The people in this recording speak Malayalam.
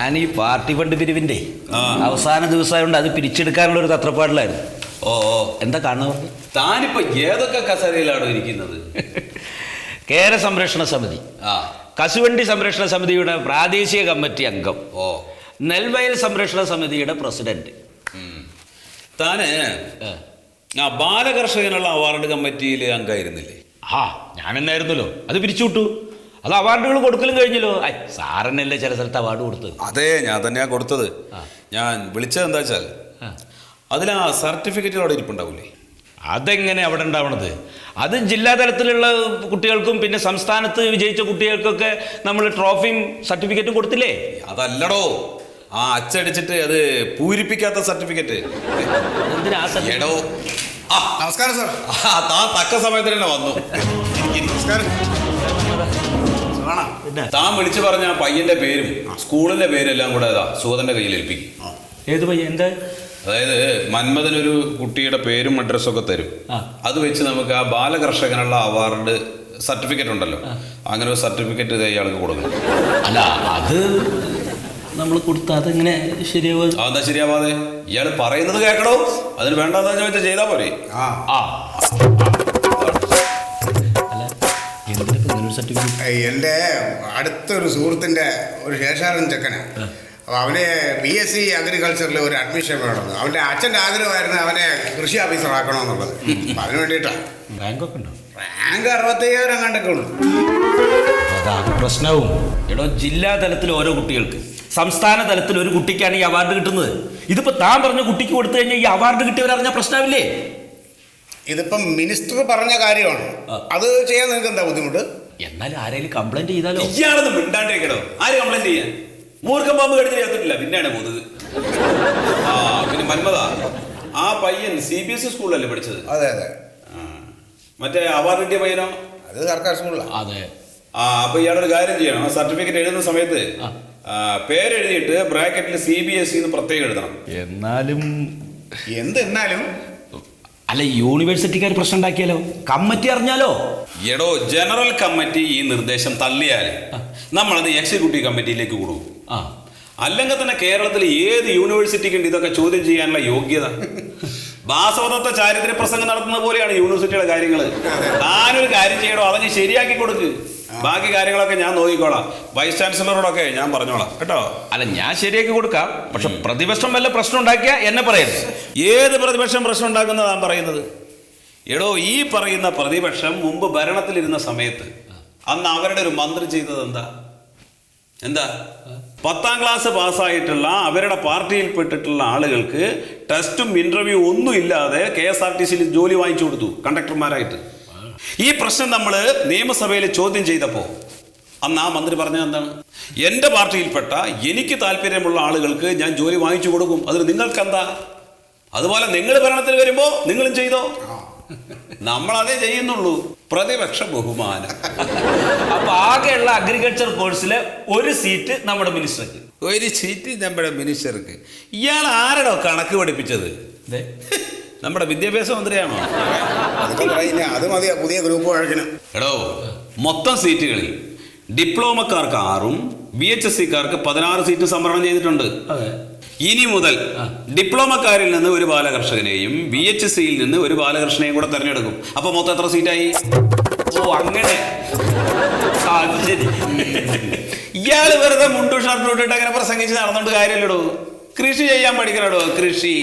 ഞാൻ ഈ പാർട്ടി ഫണ്ട് പിരിവിന്റെ അവസാന ദിവസമായതുകൊണ്ട് അത് പിരിച്ചെടുക്കാനുള്ള ഒരു തത്രപ്പാടിലായിരുന്നു. ഓ എന്താ കാണുന്നത്? താനിപ്പോ ഏതൊക്കെ കസേരയിലാണോ ഇരിക്കുന്നത്? കേര സംരക്ഷണ സമിതി, കശുവണ്ടി സംരക്ഷണ സമിതിയുടെ പ്രാദേശിക കമ്മിറ്റി അംഗം, നെൽവയൽ സംരക്ഷണ സമിതിയുടെ പ്രസിഡന്റ്. താന് ബാലകർഷകനുള്ള അവാർഡ് കമ്മിറ്റിയിൽ അംഗമായിരുന്നില്ലേ? ഞാനെന്നായിരുന്നല്ലോ, അത് പിരിച്ചുവിട്ടു. അത് അവാർഡുകൾ കൊടുക്കലും കഴിഞ്ഞല്ലോ. സാറന്നല്ലേ ചില സ്ഥലത്ത് അവാർഡ് കൊടുത്തത്? അതെ, ഞാൻ തന്നെയാ കൊടുത്തത്. ഞാൻ വിളിച്ചത് എന്താ വെച്ചാൽ അതിൽ ആ സർട്ടിഫിക്കറ്റ് അവിടെ ഇരിപ്പുണ്ടാവില്ലേ? അതെങ്ങനെ അവിടെ ഉണ്ടാവണത്? അത് ജില്ലാ തലത്തിലുള്ള കുട്ടികൾക്കും പിന്നെ സംസ്ഥാനത്ത് വിജയിച്ച കുട്ടികൾക്കൊക്കെ നമ്മൾ ട്രോഫിയും സർട്ടിഫിക്കറ്റും കൊടുത്തില്ലേ? അതല്ലടോ, ആ അച്ചടിച്ചിട്ട് അത് പൂരിപ്പിക്കാത്ത സർട്ടിഫിക്കറ്റ്. നമസ്കാരം സാർ. താൻ തക്ക സമയത്ത് തന്നെ വന്നു. താൻ വിളിച്ചു പറഞ്ഞ പയ്യന്റെ പേരും സ്കൂളിന്റെ പേരും എല്ലാം കൂടെ സുഗതന്റെ കയ്യിൽ ഏൽപ്പിക്കും. ഏത് പയ്യൻ? എന്താ? അതായത് മന്മഥനൊരു കുട്ടിയുടെ പേരും അഡ്രസ്സും ഒക്കെ തരും. അത് വെച്ച് നമുക്ക് ആ ബാലകർഷകനുള്ള അവാർഡ് സർട്ടിഫിക്കറ്റ് ഉണ്ടല്ലോ, അങ്ങനെ ഒരു സർട്ടിഫിക്കറ്റ് ഇയാൾക്ക് കൊടുക്കണം. അല്ല, അത് നമ്മൾ കൊടുത്താൽ അതെങ്ങനെ ശരിയാവും? അതെന്താ ശരിയാവാതെ? ഇയാൾ പറയുന്നത് കേൾക്കണോ? അതിന് വേണ്ടാന്ന് ചോദിച്ചാൽ ചെയ്താൽ പോരെ? എൻ്റെ അടുത്തൊരു സുഹൃത്തിൻ്റെ ഒരു ശേഷാരൻ ചെക്കന്, അപ്പോൾ അവന് BSc അഗ്രികൾച്ചറിൽ ഒരു അഡ്മിഷൻ വേണം. അവൻ്റെ അച്ഛൻ്റെ ആഗ്രഹമായിരുന്നു അവനെ കൃഷി ഓഫീസറാക്കണമെന്നുള്ളത്. അപ്പം അതിന് വേണ്ടിയിട്ടാണ്. റാങ്കൊക്കെ ഉണ്ടോ? റാങ്ക് 65,000 കണ്ടൊക്കെ ഉള്ളൂ. അതാണ് പ്രശ്നവും. എടോ, ജില്ലാ തലത്തിൽ ഓരോ കുട്ടികൾക്ക്, സംസ്ഥാന തലത്തിൽ ഒരു കുട്ടിക്കാണ് ഈ അവാർഡ് കിട്ടുന്നത്. ഇതിപ്പോ താൻ പറഞ്ഞ കുട്ടിക്ക് കൊടുത്തു കഴിഞ്ഞാൽ ഈ അവാർഡ് കിട്ടിയവരറിഞ്ഞ പ്രശ്നമില്ലേ? ഇതിപ്പം മിനിസ്റ്റർ പറഞ്ഞ കാര്യമാണ്, അത് ചെയ്യാൻ നിങ്ങൾക്ക് എന്താ ബുദ്ധിമുട്ട്? എന്നാലും ആരെങ്കിലും കംപ്ലൈന്റ് ചെയ്താലോ? ഇയാളൊന്ന് മിണ്ടാണ്ടിരിക്കണോ? ആര് കംപ്ലൈന്റ് ചെയ്യാൻ? മൂർഖം പാമ്പ് കടിഞ്ഞ് ചെയ്യാത്തില്ല, പിന്നെയാണ് കൊതുക്. പിന്നെ മന്മത, ആ പയ്യൻ CBSE സ്കൂളിലല്ലേ പഠിച്ചത്? അതെ അതെ. മറ്റേ അവാർഡ് കിട്ടിയ പയ്യനോ? അത് സർക്കാർ സ്കൂളിലാണ്. അതെ. അപ്പൊ ഇയാളൊരു കാര്യം ചെയ്യണം, സർട്ടിഫിക്കറ്റ് എഴുതുന്ന സമയത്ത് പേരെഴുതിയിട്ട് ബ്രാക്കറ്റിൽ CBSE എന്ന് പ്രത്യേകം എഴുതണം. എന്നാലും എന്തെന്നാലും അല്ല, യൂണിവേഴ്സിറ്റിക്കാർ പ്രശ്നം ഉണ്ടാക്കിയാലോ? കമ്മിറ്റി അറിഞ്ഞാലോ? എടോ, ജനറൽ കമ്മിറ്റി ഈ നിർദ്ദേശം തള്ളിയാൽ നമ്മളത് എക്സിക്യൂട്ടീവ് കമ്മിറ്റിയിലേക്ക് കൊടുക്കും. അല്ലെങ്കിൽ തന്നെ കേരളത്തിൽ ഏത് യൂണിവേഴ്സിറ്റിക്കുണ്ട് ഇതൊക്കെ ചോദ്യം ചെയ്യാനുള്ള യോഗ്യത? വാസവദത്ത ചാരിത്ര പ്രസംഗം നടത്തുന്ന പോലെയാണ് യൂണിവേഴ്സിറ്റിയുടെ കാര്യങ്ങൾ. താനൊരു കാര്യം ചെയ്യണോ, അതങ്ങ് ശരിയാക്കി കൊടുക്ക്. ബാക്കി കാര്യങ്ങളൊക്കെ ഞാൻ നോക്കിക്കോളാം. വൈസ് ചാൻസലറോടൊക്കെ ഞാൻ പറഞ്ഞോളാം കേട്ടോ. അല്ല, ഞാൻ ശരിയാക്കി കൊടുക്കാം. പക്ഷെ പ്രതിപക്ഷം വല്ല പ്രശ്നം ഉണ്ടാക്കിയാൽ എന്നെ പറയരുത്. ഏത് പ്രതിപക്ഷം പ്രശ്നം ഉണ്ടാക്കുന്നതാണ് പറയുന്നത്? എടോ, ഈ പറയുന്ന പ്രതിപക്ഷം മുമ്പ് ഭരണത്തിലിരുന്ന സമയത്ത് അന്ന് അവരുടെ ഒരു മന്ത്രി ചെയ്തത് എന്താ 10ാം ക്ലാസ് പാസ്സായിട്ടുള്ള അവരുടെ പാർട്ടിയിൽപ്പെട്ടിട്ടുള്ള ആളുകൾക്ക് ടെസ്റ്റും ഇന്റർവ്യൂ ഒന്നും ഇല്ലാതെ KSRTCയിൽ ജോലി വാങ്ങിച്ചു കൊടുത്തു കണ്ടക്ടർമാരായിട്ട്. ഈ പ്രശ്നം നമ്മൾ നിയമസഭയിൽ ചോദ്യം ചെയ്തപ്പോൾ അന്ന് ആ മന്ത്രി പറഞ്ഞത് എന്താണ്? എൻ്റെ പാർട്ടിയിൽപ്പെട്ട എനിക്ക് താല്പര്യമുള്ള ആളുകൾക്ക് ഞാൻ ജോലി വാങ്ങിച്ചു കൊടുക്കും, അതിന് നിങ്ങൾക്കെന്താ? അതുപോലെ നിങ്ങൾ ഭരണത്തിൽ വരുമ്പോൾ നിങ്ങളും ചെയ്തോ. നമ്മളതേ ചെയ്യുന്നുള്ളൂ, പ്രതിപക്ഷ ബഹുമാനം. അപ്പൊ ആകെയുള്ള അഗ്രികൾച്ചർ കോഴ്സിലെ ഒരു സീറ്റ് നമ്മുടെ മിനിസ്റ്റർക്ക്. ഒരു സീറ്റ് നമ്മുടെ മിനിസ്റ്റർക്ക്. ഇയാൾ ആരടോ കണക്ക് പഠിപ്പിച്ചത്? നമ്മുടെ വിദ്യാഭ്യാസ മന്ത്രിയാണോ? അത് മതി പുതിയ ഗ്രൂപ്പ് വഴക്കിന്. എടോ, മൊത്തം സീറ്റുകളിൽ ഡിപ്ലോമക്കാർക്ക് 6ഉം VHSCക്കാർക്ക് 16 സീറ്റ് സംവരണം ചെയ്തിട്ടുണ്ട്. ഇനി മുതൽ ഡിപ്ലോമക്കാരിൽ നിന്ന് ഒരു ബാലകർഷകനെയും VHSCയിൽ നിന്ന് ഒരു ബാലകൃഷ്ണനെയും കൂടെ തെരഞ്ഞെടുക്കും. അപ്പൊ മൊത്തം എത്ര സീറ്റായി? അങ്ങനെ. ഇയാള് വെറുതെ മുണ്ടു ഷർട്ട് ഇട്ടിട്ട് അങ്ങനെ പ്രസംഗിച്ച് നടന്നോണ്ട് കാര്യമില്ലടോ. കൃഷി ചെയ്യാൻ പഠിക്കണോ, കൃഷി.